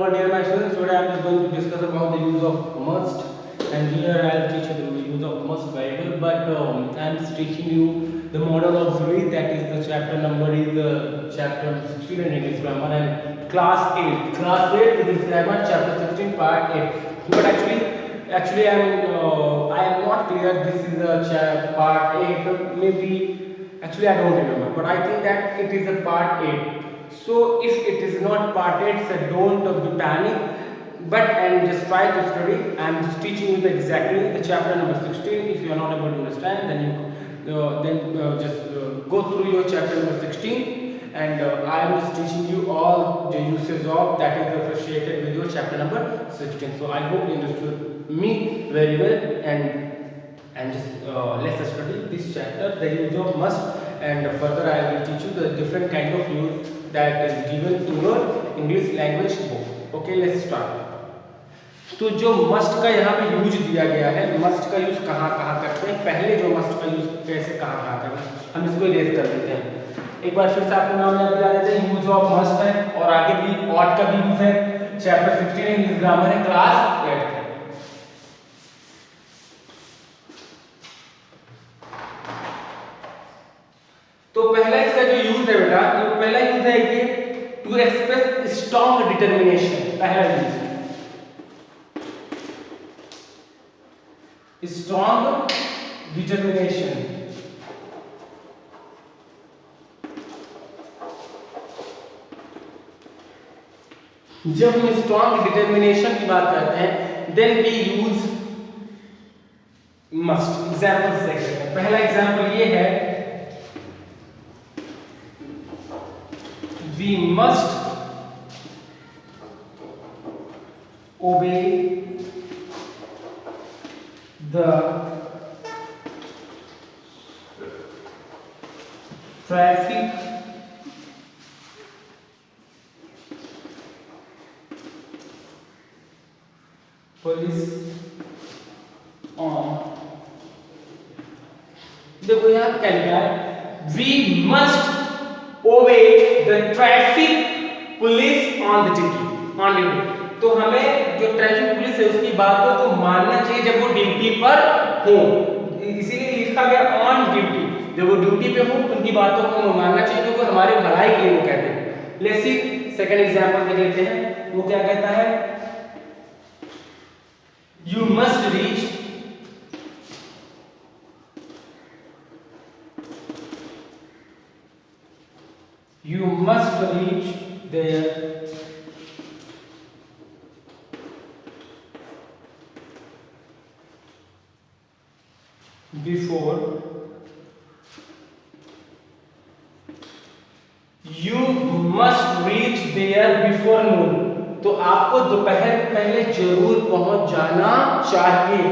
over dear my students, today I am going to discuss about the use of must, and here I will teach you the use of must variable, but I am just teaching you the model auxiliary, that is the chapter number is chapter 16 in English grammar, and class 8 English grammar chapter 16 part 8. But actually I am not clear this is a part 8, maybe actually I don't remember, but I think that it is a part 8. So if it is not part 8, so don't be panic, but and just try to study. I am just teaching you exactly the chapter number 16. If you are not able to understand, then you just go through your chapter number 16, and I am just teaching you all the uses of that is associated with your chapter number 16. So I hope you understood me very well, and just let's study this chapter, the use of must, and further I will teach you the different kind of use that is given in your English language book. Okay, let's start. तो जो must का यहाँ पे use दिया गया है, must का use कहाँ कहाँ करते हैं, पहले जो मस्ट का यूज कैसे कहाँ कहाँ करते हैं, हम इसको इरेज कर देते हैं। एक बार फिर से आपको नाम याद दिला देते हैं, यूज ऑफ मस्ट है और आगे भी ऑट का भी यूज है, चैप्टर 16 इंग्लिश ग्रामर है, क्लास 8 है। तो पहला इसका जो यूज है बेटा, तो पहला यूज है ये टू एक्सप्रेस स्ट्रॉन्ग डिटर्मिनेशन। पहला यूज स्ट्रॉन्ग डिटर्मिनेशन। जब हम स्ट्रॉन्ग डिटर्मिनेशन की बात करते हैं, then we use must. Example से देखते हैं। पहला एग्जांपल ये है, we must obey the traffic police on। देखो यहाँ क्या लिखा है, we must obey the traffic police on the duty। तो हमें जो ट्रैफिक पुलिस है उसकी बातों को मानना चाहिए जब वो ड्यूटी पर हो, इसीलिए लिखा गया ऑन ड्यूटी। जब वो ड्यूटी पे हो उनकी बातों को हमें मानना चाहिए, क्योंकि हमारे भलाई के लिए वो कहते हैं। लेट्स सी सेकंड एग्जांपल देख लेते हैं। वो क्या कहता है, you must reach there before you must reach there before noon। तो आपको दोपहर पहले जरूर पहुंच जाना चाहिए।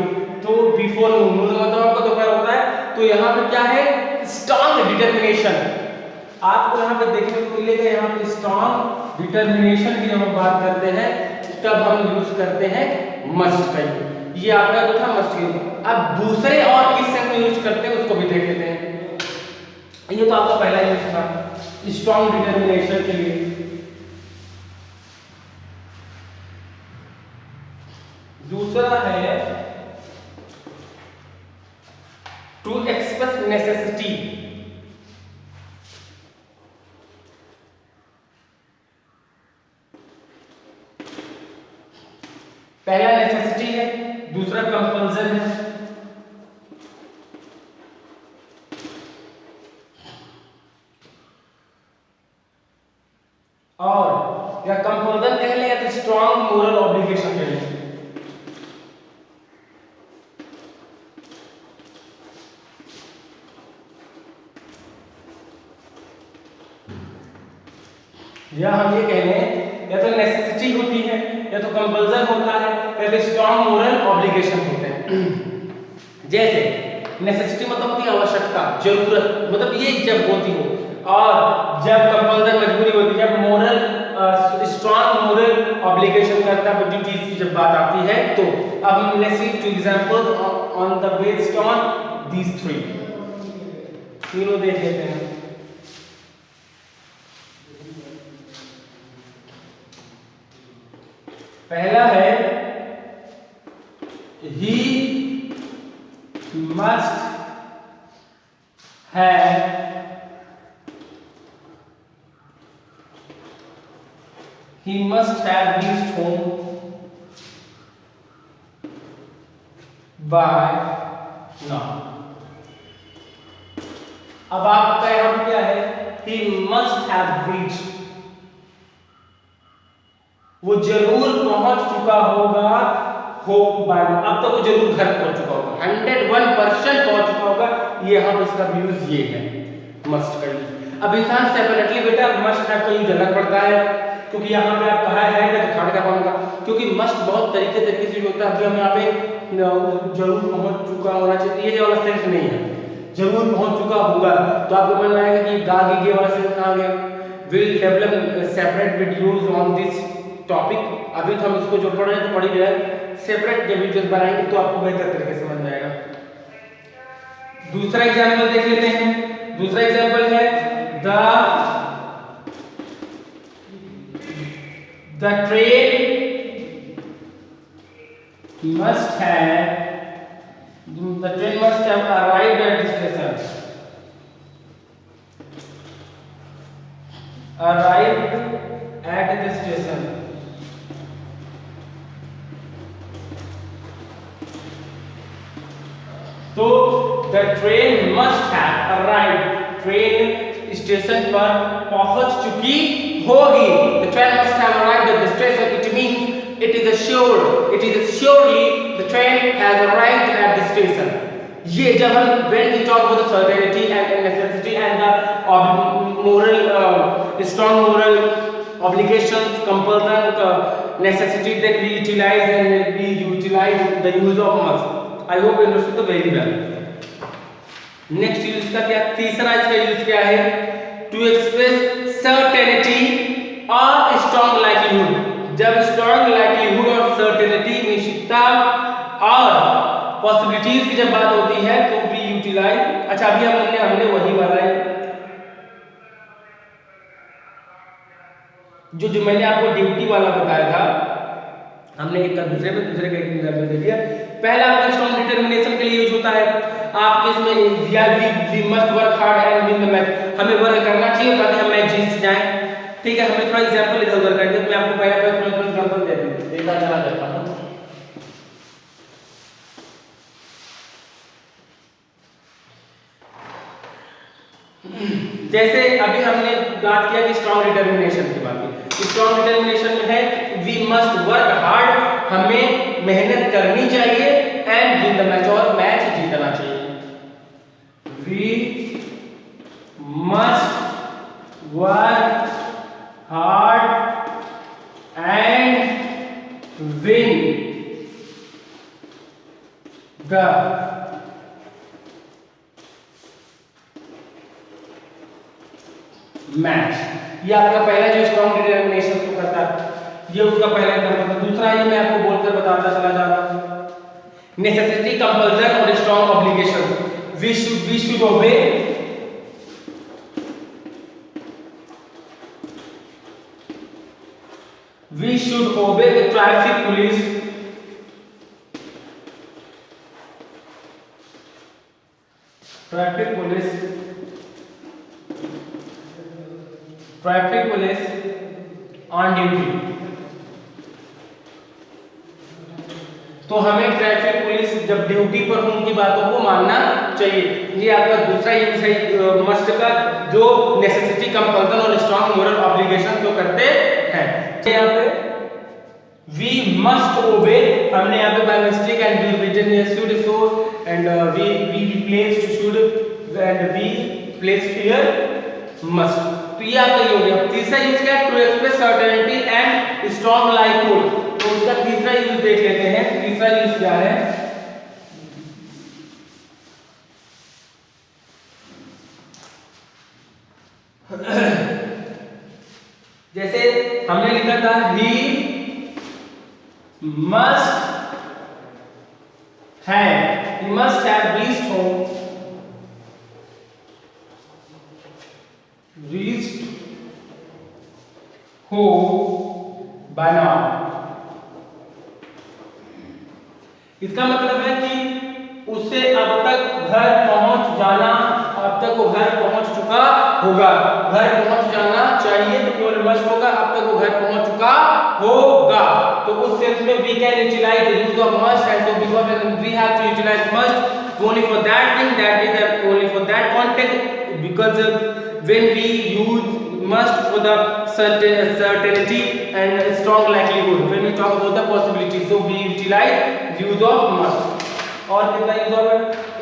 तो बिफोर नून मतलब आपका दोपहर होता है। तो यहाँ पे क्या है, स्ट्रॉन्ग डिटर्मिनेशन। आपको यहाँ पे देखने को मिलेगा, यहाँ पे स्ट्रॉन्ग डिटर्मिनेशन की जब हम बात करते हैं तब हम यूज करते हैं मस्ट का यूज। ये आपका जो था मस्ट यूज। अब दूसरे और किस सेंस में यूज करते हैं उसको भी देख लेते हैं। ये तो आपका पहला यूज था स्ट्रॉन्ग डिटर्मिनेशन के लिए। दूसरा है टू एक्सप्रेस नेसेसिटी। पहला नेसेसिटी है, दूसरा कंपल्सन है। और या कंपल्सन कह ले या तो स्ट्रॉन्ग मोरल ऑब्लिगेशन कह ले। या हम ये कह लें, या तो नेसेसिटी होती है, या तो कंपल्सन होता है, या तो स्ट्रॉन्ग मोरल ऑब्लिगेशन होते हैं। जैसे नेसेसिटी मतलब होती है आवश्यकता, जरूरत, मतलब ये जब होती हो, और जब कंपल्सन मजबूरी होती है, जब मोरल स्ट्रॉन्ग मोरल ऑब्लिगेशन करता है ड्यूटीज की जब बात आती है। तो अब हम let's see two examples on the based on these three. तीनों देख लेते हैं। पहला है he must have reached home by now. अब आपका यहाँ क्या है, he must have reached, वो जरूर पहुंच चुका होगा होम बाय नाउ, अब तक वो जरूर घर पहुंच चुका होगा, 101% पहुंच चुका होगा। ये हम इसका यूज ये है मस्ट का यूज। अब इंसान सेपरेटली बेटा मस्ट हैव का यूज अलग पड़ता है, क्योंकि यहाँ पे आप कहा है तो खाने का पाऊंगा, क्योंकि मस्ट बहुत तरीके से होता है। अभी हम यहाँ पे जरूर पहुंच चुका होना चाहिए, ये वाला सेंस नहीं है, जरूर पहुंच चुका होगा। तो आपको मन में आएगा कि गागी वाला सेंस कहाँ गया। Will develop separate videos on this topic. अभी तो हम इसको जो पढ़ रहे हैं तो पढ़ ही रहे हैं, सेपरेट जब वीडियोस बनाएंगे तो आपको बेहतर तरीके से समझ में आएगा। दूसरा एग्जांपल देख लेते हैं। दूसरा एग्जांपल है the train must have arrived at the station. Arrived at the station. तो the train must have arrived, train station पर पहुंच चुकी होगी। The train must have arrived at the station. It means it is surely the train has arrived at the station. ये जब हम when we talk about the certainty and necessity and the strong moral obligations, compulsion, necessity, that we utilize the use of must. I hope you understood very well. Next use का क्या, तीसरा इसका use क्या है, to express certainty और strong likelihood. जब strong likelihood और certainty, निश्चितता और पॉसिबिलिटीज की जब बात होती है तो वी यूटिलाइज। अच्छा अभी हमने वही वाला है जो मैंने आपको ड्यूटी वाला बताया था, हमने एक का दूसरे का एग्जांपल दे दिया। पहला आपका स्ट्रॉन्ग डिटरमिनेशन के लिए यूज होता है। आपके इसमें we must work hard and win the match, हमें वर्क करना चाहिए ताकि हम मैच जीत जाएं। ठीक है, हमें थोड़ा एग्जांपल इधर उधर कर दे, मैं आपको पहले थोड़ा एग्जांपल देता चला जाता हूं। जैसे अभी हमने बात किया कि स्ट्रॉन्ग डिटरमिनेशन की बात की, स्ट्रॉन्ग डिटरमिनेशन में है वी मस्ट वर्क हार्ड, हमें मेहनत करनी चाहिए, एंड विन द मैच, और मैच जीतना चाहिए। We must work hard and win the match. ये आपका पहला जो स्ट्रॉन्ग डिटरमिनेशन को करता है, ये उसका पहला एग्जांपल था। दूसरा ये मैं आपको बोलकर बताता चला जा रहा हूं, नेसेसिटी, कंपल्सन और strong obligation. We should obey the traffic police on duty. तो हमें ट्रैफिक पुलिस जब ड्यूटी पर हो उनकी बातों को मानना चाहिए। ये आपका दूसरा यूज है मस्ट का, जो नेसेसिटी, कंपल्सन और स्ट्रॉन्ग मोरल ऑब्लिगेशन जो करते हैं। यहाँ पे वी मस्ट ओबे, हमने यहाँ पे by mistake and written should so and we placed should and we place here must. तो ये आपका हो गया। तीसरा यूज क्या है, to express certainty and strong likelihood. तो उसका तीसरा यूज देख लेते हैं। तीसरा यूज क्या है, जैसे हमने लिखा था he must have reached home by now. इसका मतलब है कि उससे अब तक घर पहुंच जाना, अब तक वो घर पहुंच चुका होगा। घर पहुंच जाना चाहिए तो केवल मस्ट होगा, अब तक वो घर पहुंच चुका होगा। तो उस सेंस में we can utilize the use of must, and so because we have to utilize must only for that thing, that is only for that context, because when we use must for the certainty and strong likelihood, when we talk about the possibility, so we utilize use of must. और कितना use और है,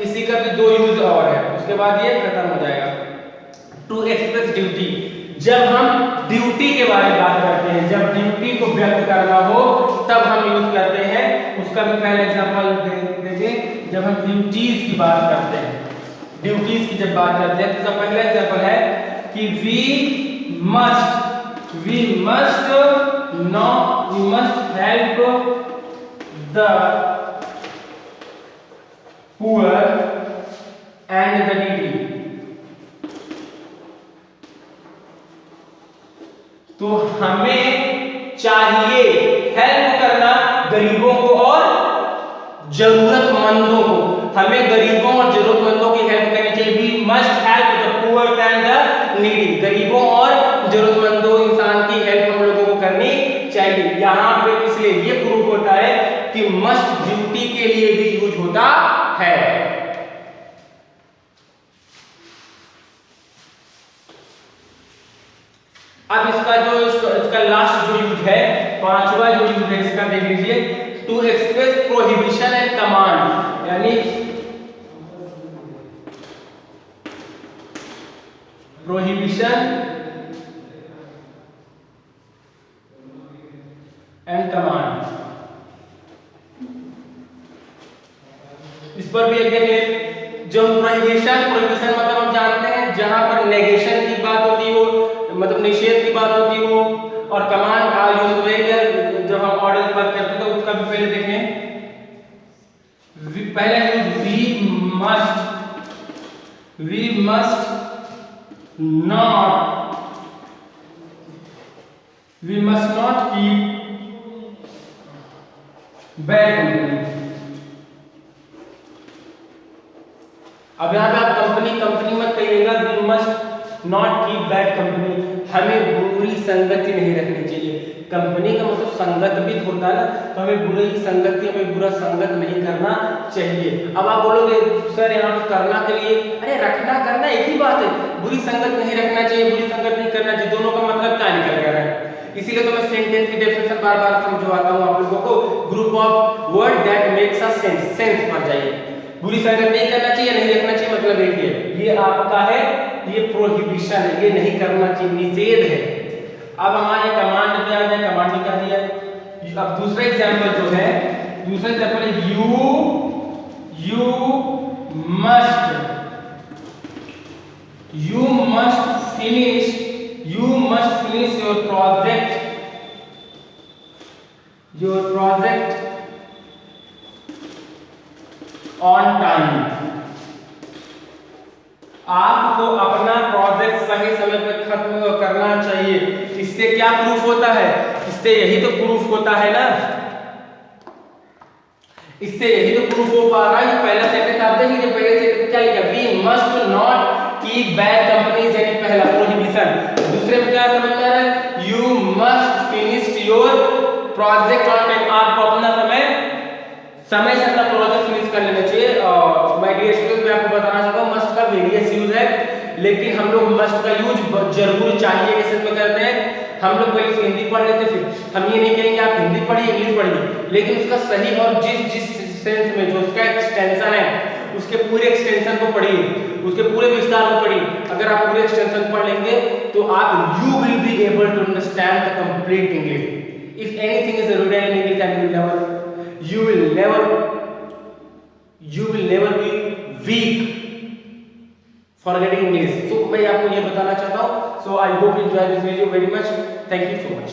इसी का भी दो use और है, उसके बाद ये खत्म हो जाएगा। टू एक्सप्रेस ड्यूटी, जब हम ड्यूटी के बारे में बात करते हैं, जब ड्यूटी को व्यक्त करना हो तब हम यूज करते हैं। उसका भी पहले एग्जांपल देखिए, जब हम ड्यूटीज की बात करते हैं, ड्यूटीज की जब बात करते हैं तो उसका पहला एग्जांपल है कि we must help the poor and the needy. तो हमें चाहिए हेल्प करना गरीबों को और जरूरतमंदों को, हमें गरीबों और जरूरतमंदों की हेल्प करनी चाहिए। We must help the poor and the needy, गरीबों और जरूरतमंदों इंसान की हेल्प हम लोगों को करनी चाहिए। यहाँ पे इसलिए ये प्रूफ होता है कि मस्ट ड्यूटी के लिए भी यूज होता है। अब इसका लास्ट जो यूज है, पांचवा जो यूज है इसका देख लीजिए, to express prohibition and command, यानी प्रोहिबिशन एंड कमांड। इस पर भी एक देखिए, जो प्रोहिबिशन मतलब हम जानते हैं जहां पर नेगेशन की बात होती हो, मतलब निषेध की बात होती हो, और कमांड जब हम ऑर्डर की बात करते हैं तो उसका भी पहले देखें। पहला use we must not keep bad company. अब यहाँ पे आप कंपनी मत कहिएगा, we must not keep bad company, हमें बुरी संगति नहीं रखनी चाहिए। कंपनी का मतलब संगत भी होता है ना, तो हमें बुरी संगति, हमें बुरा संगत नहीं करना चाहिए। अब आप बोलोगे सर यहाँ पे करना के लिए, अरे रखना करना एक ही बात है, बुरी संगत नहीं रखना चाहिए, बुरी संगत नहीं करना चाहिए, दोनों का मतलब क्या निकल कर रहा है। इसीलिए तो मैं सेंटेंस की डेफिनेशन बार बार समझवाता हूँ आप लोगों को, group of word that makes a sense पर जाइए। बुरी संगत नहीं करना चाहिए, नहीं रखना चाहिए, मतलब एक ही है, ये आपका है, ये प्रोहिबिशन है, ये नहीं करना चाहिए, निषेध है। अब हमारे कमांड पे आ जाए, कमांड में क्या दिया है। अब दूसरा एग्जांपल जो है, दूसरा एग्जांपल है you must finish your project on time। आपको अपना प्रोजेक्ट सही समय पर खत्म करना चाहिए। इससे क्या प्रूफ होता है, इससे यही तो प्रूफ होता है ना, इससे यही तो प्रूफ हो पा रहा है। पहला सेंटेंस आप देखिए, पहले सेंटेंस क्या लिखा, we must not keep bad companies, यानी पहला प्रोहिबिशन। दूसरे में क्या समझ में आ रहा है, you must finish your project on time, आपको अपना समय से अपना प्रोजेक्ट फिनिश कर लेना चाहिए। माय डियर स्टूडेंट, मैं आपको बताना चाहता हूँ मस्ट का वेरियस यूज है, लेकिन हम लोग मस्ट का यूज जरूर चाहिए कैसे में करते हैं। हम लोग पहले हिंदी पढ़ लेते, फिर हम ये नहीं कहेंगे आप हिंदी पढ़िए इंग्लिश पढ़िए, लेकिन उसका सही और जिस सेंस में जो उसका एक्सटेंशन है, उसके पूरे एक्सटेंशन को पढ़िए, उसके पूरे विस्तार को पढ़िए। अगर आप पूरे एक्सटेंशन पढ़ लेंगे तो आप you will be able to understand the complete English. If anything is written in English and you will never be weak for getting English। So मैं आपको ये बताना चाहता हूँ। So I hope you enjoy this video very much. Thank you so much.